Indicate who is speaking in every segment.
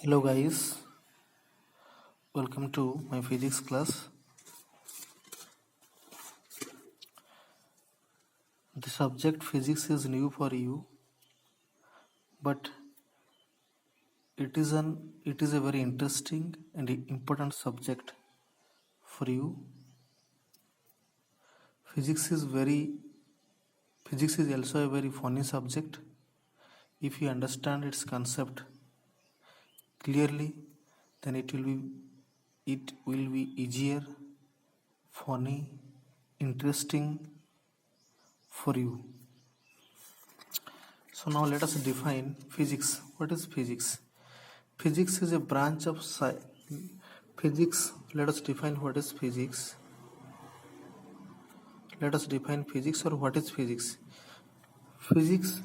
Speaker 1: Hello guys, welcome to my physics class. The subject physics is new for you, but it is a very interesting and important subject for you. Physics is very Physics is also a very funny subject if you understand its concept clearly, then it will be easier, funny, interesting for you. So now let us define physics. What is physics? Physics is a branch of physics. Let us define what is physics. Let us define physics or what is physics. Physics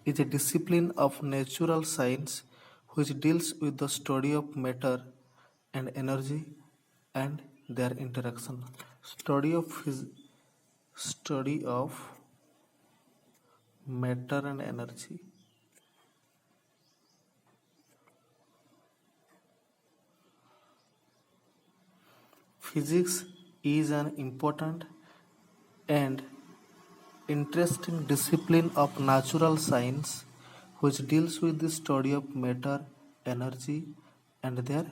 Speaker 1: is a discipline of natural science which deals with the study of matter and energy and their interaction. Study of matter and energy. Physics is an important and interesting discipline of natural science which deals with the study of matter, energy, and their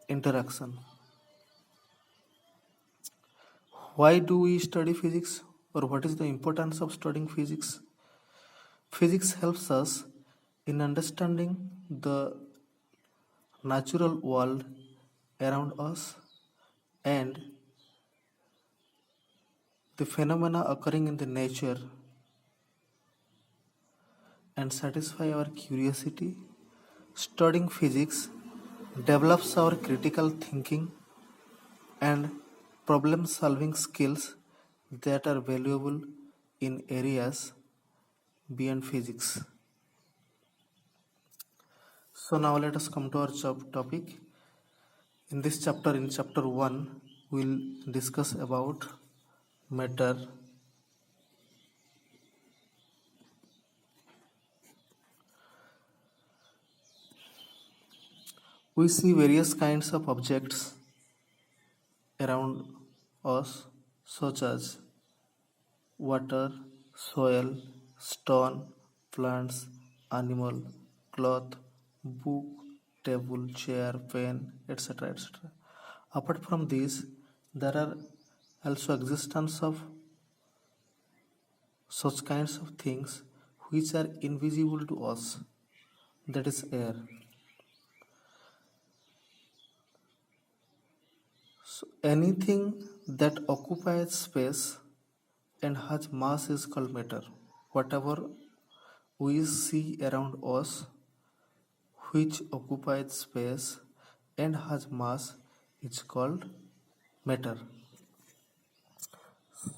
Speaker 1: interaction. Why do we study physics, or what is the importance of studying physics? Physics helps us in understanding the natural world around us and the phenomena occurring in the nature and satisfy our curiosity. Studying physics develops our critical thinking and problem solving skills that are valuable in areas beyond physics. So now let us come to our topic. In this chapter, in chapter 1, we'll discuss about matter. We see various kinds of objects around us, such as water, soil, stone, plants, animal, cloth, book, table, chair, pen, etc. etc. Apart from these, there are also existence of such kinds of things which are invisible to us, that is air. So anything that occupies space and has mass is called matter. Whatever we see around us which occupies space and has mass is called matter.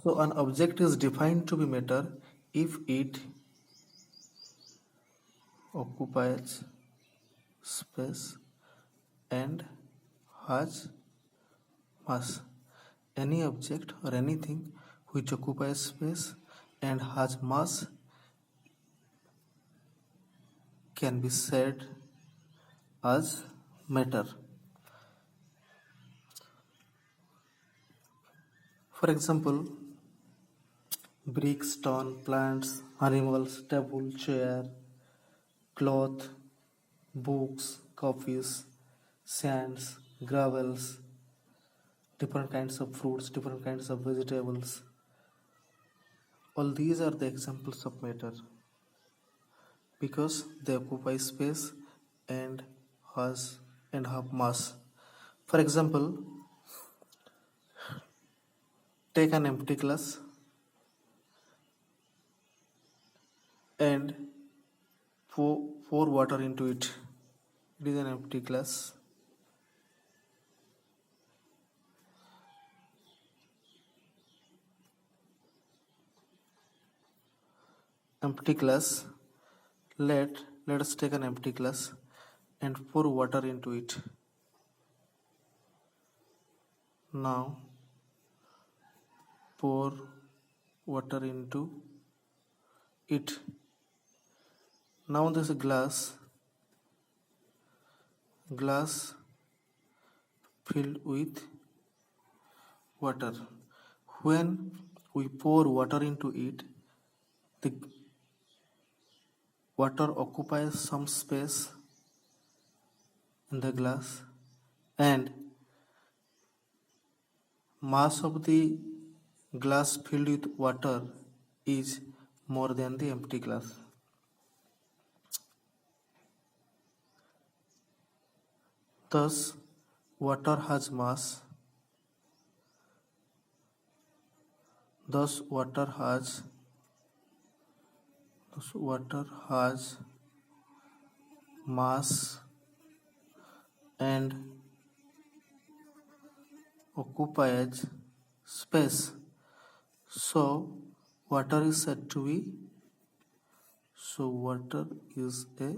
Speaker 1: So an object is defined to be matter if it occupies space and has mass. Any object or anything which occupies space and has mass can be said as matter. For example, brick, stone, plants, animals, table, chair, cloth, books, coffees, sands, gravels, different kinds of fruits, different kinds of vegetables. All these are the examples of matter because they occupy space and has and have mass. For example, take an empty glass and pour water into it. It is an empty glass. Empty glass. Let us take an empty glass and pour water into it. Now pour water into it. Now this glass glass filled with water. When we pour water into it, the water occupies some space in the glass, and mass of the glass filled with water is more than the empty glass. Thus, water has mass. Thus, water has mass and occupies space. So, water is said to be. So, water is a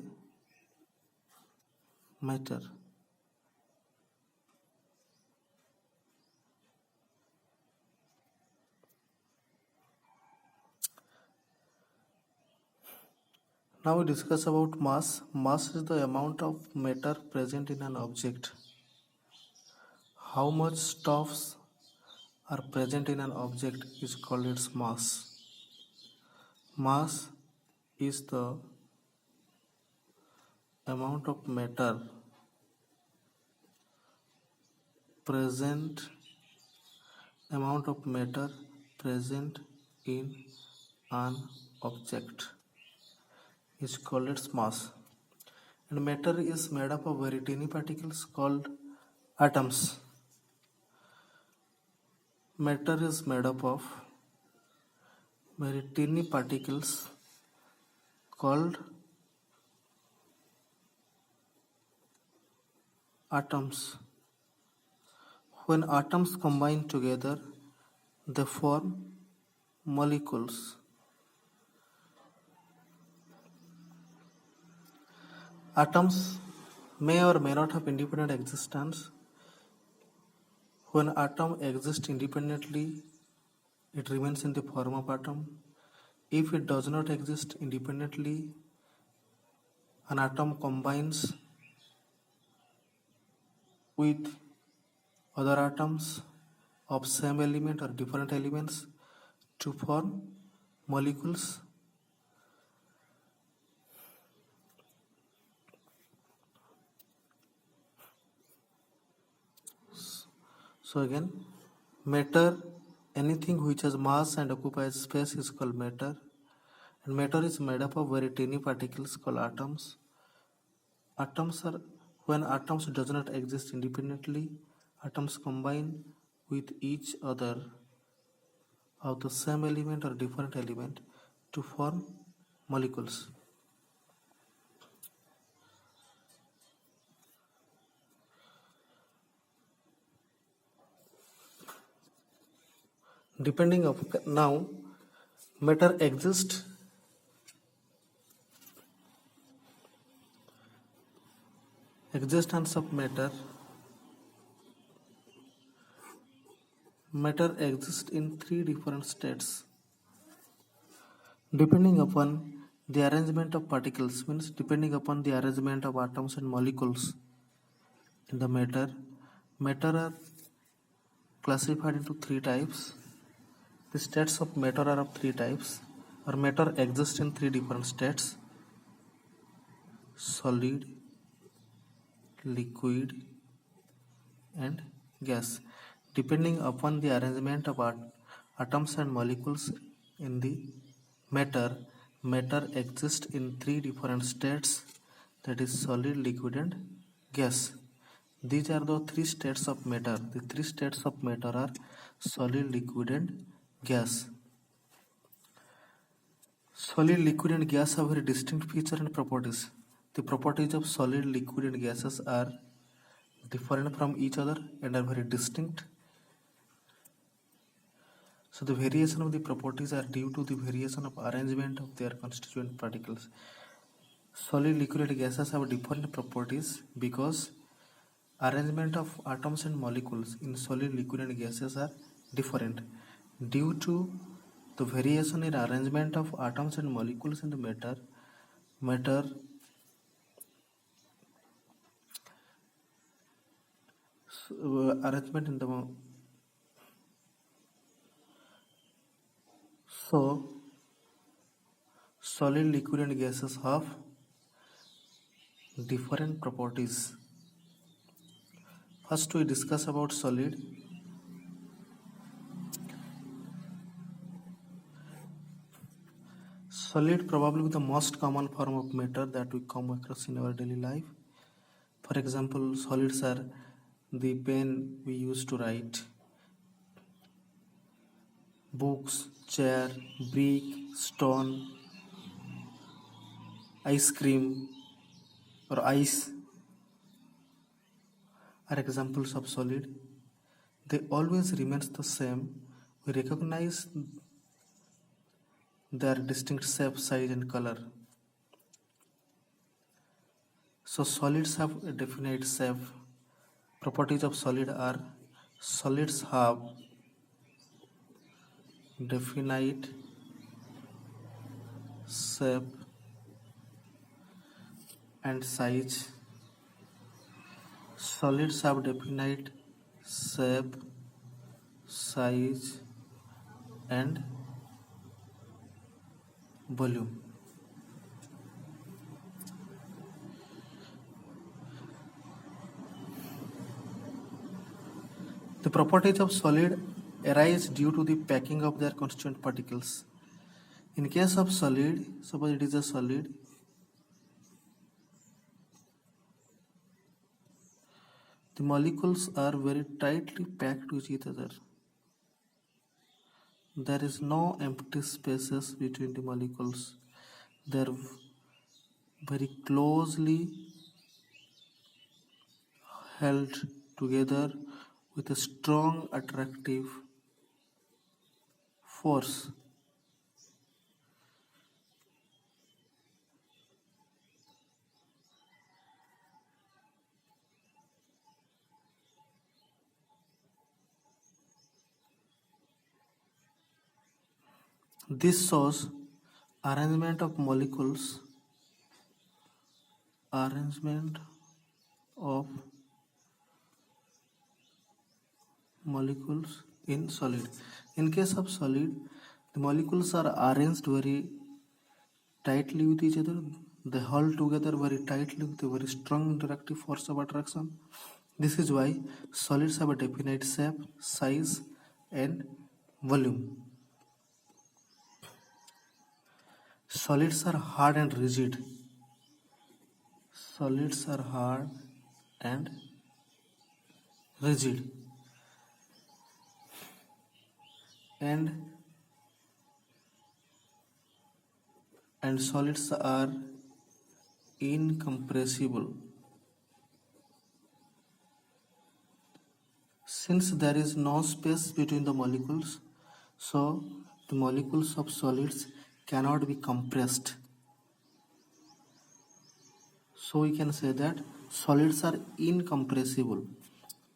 Speaker 1: matter. Now we discuss about mass. Mass is the amount of matter present in an object. How much stuffs are present in an object is called its mass. Mass is the amount of matter present in an object is called its mass. And matter is made up of very tiny particles called atoms. Matter is made up of very tiny particles called atoms. When atoms combine together, they form molecules. Atoms may or may not have independent existence. When atom exists independently, it remains in the form of atom. If it does not exist independently, an atom combines with other atoms of same element or different elements to form molecules. So again, matter, anything which has mass and occupies space is called matter. And matter is made up of very tiny particles called atoms. When atoms does not exist independently, atoms combine with each other of the same element or different element to form molecules. Depending of now, matter exists. Existence of matter exists in three different states. Depending upon the arrangement of particles, means depending upon the arrangement of atoms and molecules in the matter are classified into three types. The states of matter are of three types, or matter exists in three different states: solid, liquid, and gas. Depending upon the arrangement of atoms and molecules in the matter exists in three different states, that is solid, liquid, and gas. These are the three states of matter. The three states of matter are solid, liquid, and gas. Solid, liquid, and gas have very distinct features and properties. The properties of solid, liquid, and gases are different from each other and are very distinct. So the variation of the properties are due to the variation of arrangement of their constituent particles. Solid, liquid, and gases have different properties because arrangement of atoms and molecules in solid, liquid, and gases are different. Due to the variation in arrangement of atoms and molecules in the matter arrangement in the so solid, liquid, and gases have different properties. First, we discuss about solid. Solid probably the most common form of matter that we come across in our daily life. For example, solids are the pen we use to write, books, chair, brick, stone, ice cream, or ice are examples of solid. They always remains the same. We recognize their distinct shape, size, and color. So solids have a definite shape. Properties of solid are solids have definite shape and size. Solids have definite shape, size, and volume. The properties of solid arise due to the packing of their constituent particles. In case of solid, suppose it is a solid, the molecules are very tightly packed with each other. There is no empty spaces between the molecules. They are very closely held together with a strong attractive force. This shows arrangement of molecules in solid. In case of solid, the molecules are arranged very tightly with each other. They hold together very tightly with a very strong interactive force of attraction. This is why solids have a definite shape, size, and volume. Solids are hard and rigid. Solids are hard and rigid. And solids are incompressible. Since there is no space between the molecules, so the molecules of solids cannot be compressed. So we can say that solids are incompressible.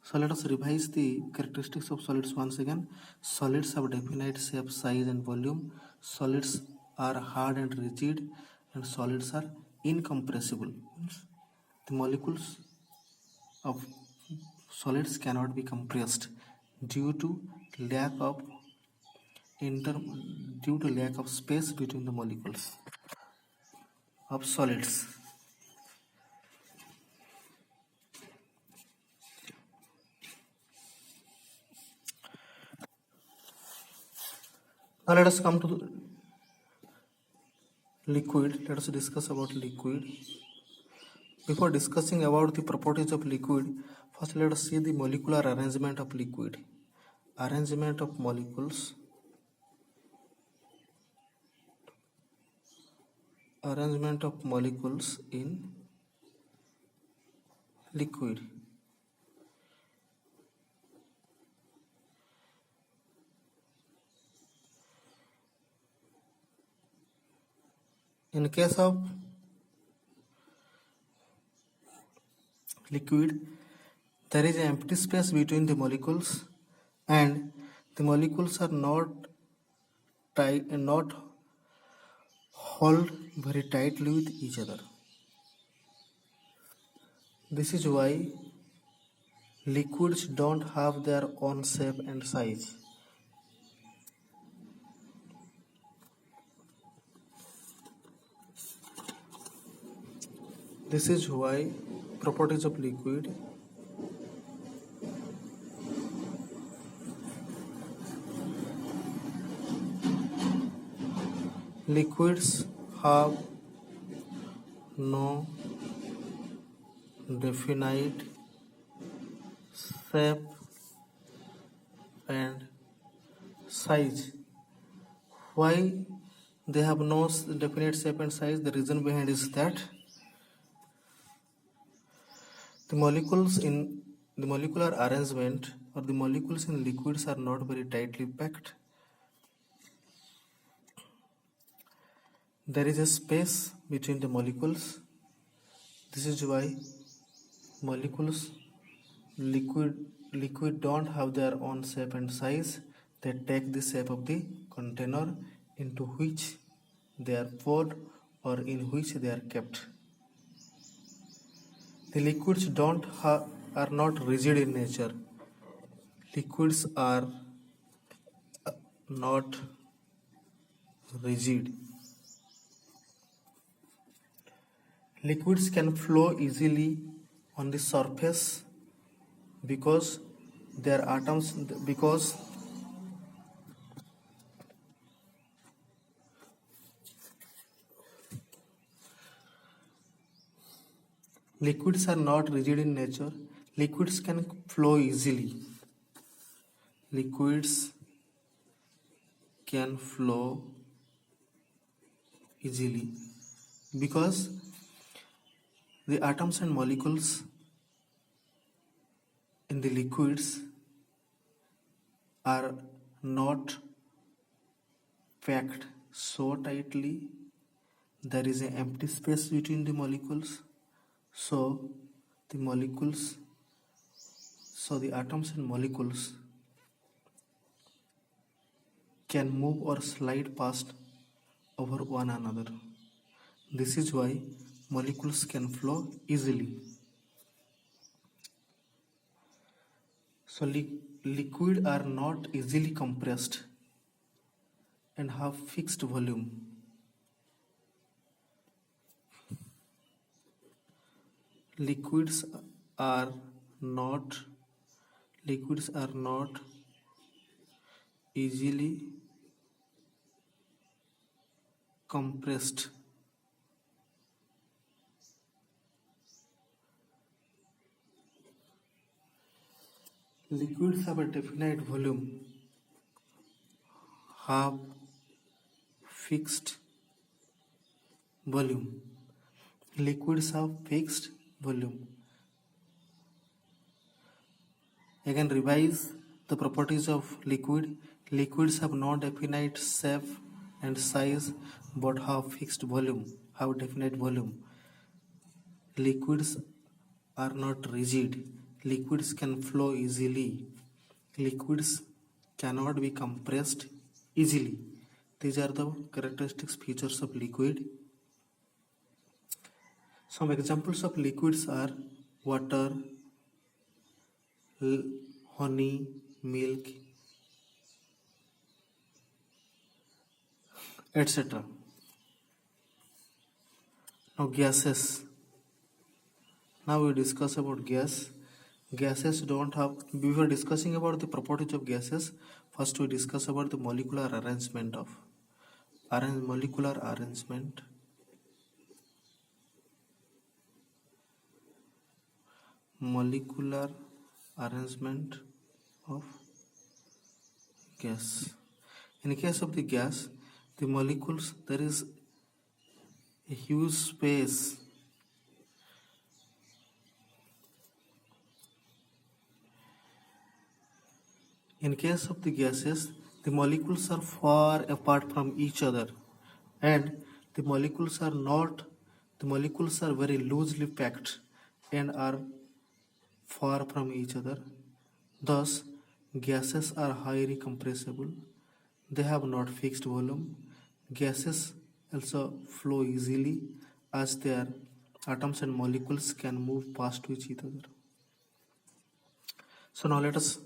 Speaker 1: So let us revise the characteristics of solids once again. Solids have definite shape, size, and volume. Solids are hard and rigid, and solids are incompressible. The molecules of solids cannot be compressed due to lack of space between the molecules of solids. Now let us come to the liquid. Let us discuss about liquid. Before discussing about the properties of liquid, first let us see the molecular arrangement of liquid. Arrangement of molecules. Arrangement of molecules in liquid. In case of liquid, there is an empty space between the molecules, and the molecules are not hold very tightly with each other. This is why Liquids don't have their own shape and size. This is why properties of liquids have no definite shape and size. Why they have no definite shape and size? The reason behind is that the molecules in the molecular arrangement or the molecules in liquids are not very tightly packed. There is a space between the molecules. This is why molecules liquid don't have their own shape and size. They take the shape of the container into which they are poured or in which they are kept. The liquids are not rigid in nature. Liquids are not rigid. Liquids can flow easily on the surface because their atoms because liquids are not rigid in nature. Liquids can flow easily. Liquids can flow easily because the atoms and molecules in the liquids are not packed so tightly. There is an empty space between the molecules, so the atoms and molecules can move or slide past over one another. This is why molecules can flow easily. So liquid are not easily compressed and have fixed volume. Liquids are not easily compressed. Liquids have a definite volume, have fixed volume. Liquids have fixed volume. Again, revise the properties of liquid. Liquids have no definite shape and size but have fixed volume, have definite volume. Liquids are not rigid. Liquids can flow easily. Liquids cannot be compressed easily. These are the characteristics features of liquid. Some examples of liquids are water, honey, milk, etc. Now gases. Now we discuss about gas. Gases don't have, before discussing about the properties of gases, first we discuss about the molecular arrangement of molecular arrangement of gas. In case of the gas, the molecules, there is a huge space in case of the gases, the molecules are far apart from each other and the molecules are very loosely packed and are far from each other. Thus, gases are highly compressible. They have not fixed volume. Gases also flow easily as their atoms and molecules can move past each other. So now let us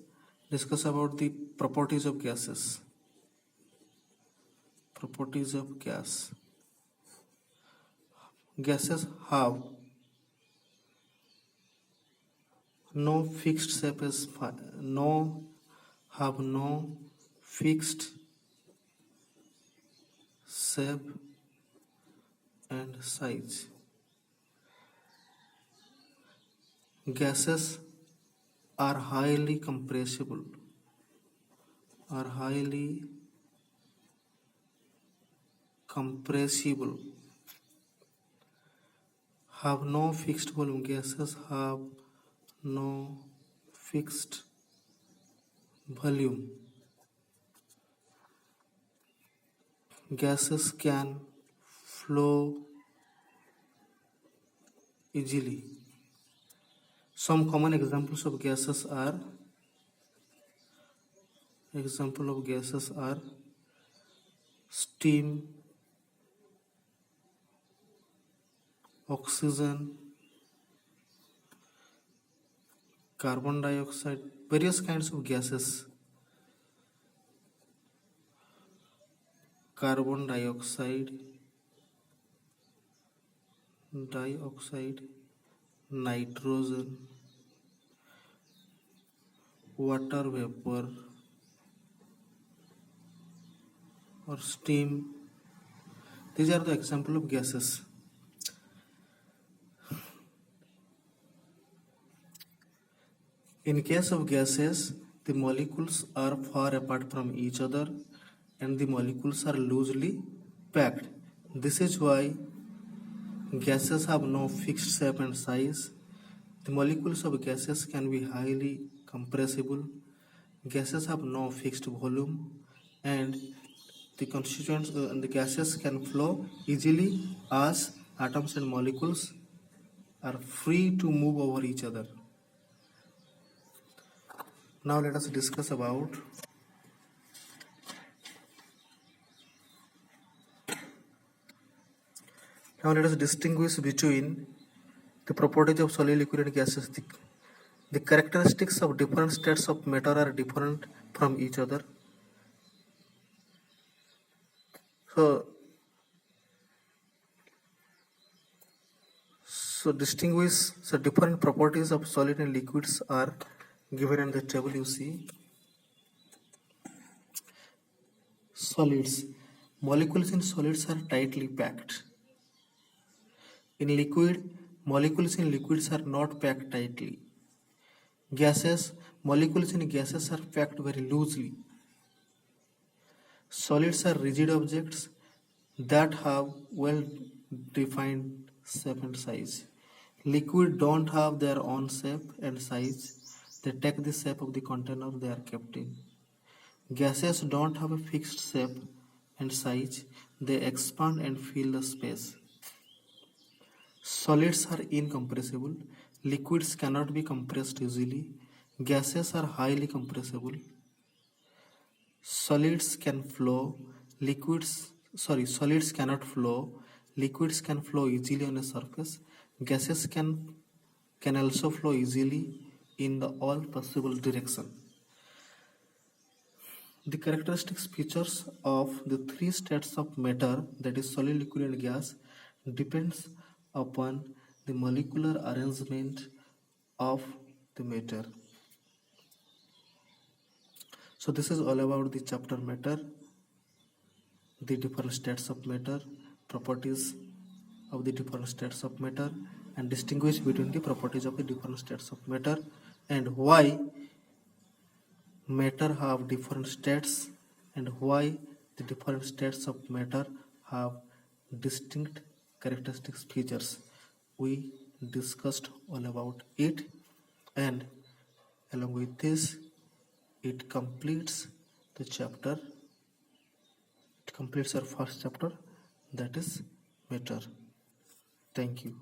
Speaker 1: discuss about the properties of gases. Properties of gas. Gases have no fixed shape as no have no fixed shape and size. Gases are highly compressible. Are highly compressible. Have no fixed volume. Gases have no fixed volume. Gases can flow easily. Some common examples of gases are steam, oxygen, carbon dioxide, various kinds of gases. Carbon dioxide, nitrogen, water vapor or steam. These are the example of gases. In case of gases, the molecules are far apart from each other and the molecules are loosely packed. This is why gases have no fixed shape and size. The molecules of gases can be highly compressible. Gases have no fixed volume and the constituents and the gases can flow easily as atoms and molecules are free to move over each other. Now let us discuss about distinguish between the properties of solid, liquid and gases. The characteristics of different states of matter are different from each other. So distinguish the different properties of solid and liquids are given in the table you see. Solids. Molecules in solids are tightly packed. In liquid, molecules in liquids are not packed tightly. Gases, molecules in gases are packed very loosely. Solids are rigid objects that have well defined shape and size. Liquid don't have their own shape and size. They take the shape of the container they are kept in. Gases don't have a fixed shape and size. They expand and fill the space. Solids are incompressible. Liquids cannot be compressed easily. Gases are highly compressible. Solids can flow. Solids cannot flow. Liquids can flow easily on a surface. Gases can also flow easily in the all possible direction. The characteristic features of the three states of matter, that is solid, liquid and gas, depends upon the molecular arrangement of the matter. So this is all about the chapter matter, the different states of matter, properties of the different states of matter, and distinguish between the properties of the different states of matter and why matter have different states and why the different states of matter have distinct characteristics features. We discussed all about it, and along with this it completes the chapter. It completes our first chapter, that is matter. Thank you.